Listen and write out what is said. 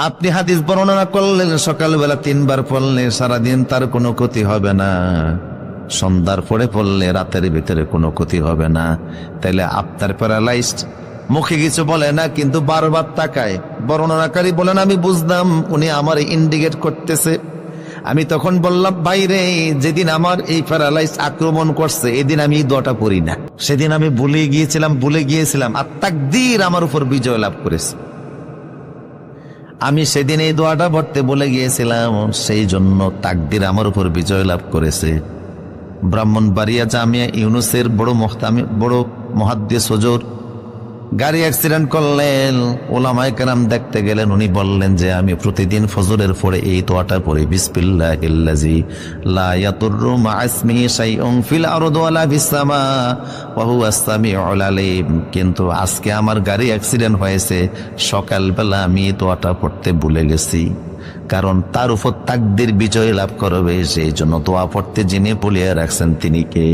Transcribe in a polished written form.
আপনি হাদিস বর্ণনা করলেন সকালবেলা 3 বার পড়লে সারাদিন তার কোনো ক্ষতি হবে না, সন্ধ্যার পরে পড়লে রাতের ভিতরে কোনো ক্ষতি হবে না। তাইলে আপনার প্যারালাইজড, মুখে কিছু বলে না কিন্তু বারবার তাকায়। বর্ণনাকারী বলেন আমি বুঝলাম উনি আমার ইন্ডিকেট করতেছে। আমি তখন বললাম বাইরে, যেদিন আমার এই প্যারালাইজ আক্রমণ করছে এদিন আমি এই দোয়াটা পড়ি না, সেদিন আমি ভুলে গিয়েছিলাম আর তাকদীর আমার উপর বিজয় লাভ করেছে। আমি সেদিন এই দোয়াটা পড়তে বলে গিয়েছিলাম, সেই জন্য তাকদীর আমার উপর বিজয় লাভ করেছে। ব্রাহ্মণবাড়িয়া জামিয়া ইউনুসের বড় মুহাদ্দিস হুজুর গাড়ি অ্যাক্সিডেন্ট করলেন, ওলামায়ে কেরাম দেখতে গেলেন। উনি বললেন যে আমি প্রতিদিন ফজরের পরে এই দোয়াটা পড়ি, বিসমিল্লাহিল্লাযী লা ইয়াদুররু মা ইসমিহি শাইউন ফিল আরদি ওয়ালা ফিস সামা ওয়া হুয়াস সামিউল আলীম। কিন্তু আজকে আমার গাড়ি অ্যাক্সিডেন্ট হয়েছে, সকালবেলা আমি এই দোয়াটা পড়তে ভুলে গেছি, কারণ তার উপর তাকদীর বিজয় লাভ করবে, সেই জন্য দোয়া পড়তে যিনি বলিয়ে রাখছেন তিনি কে?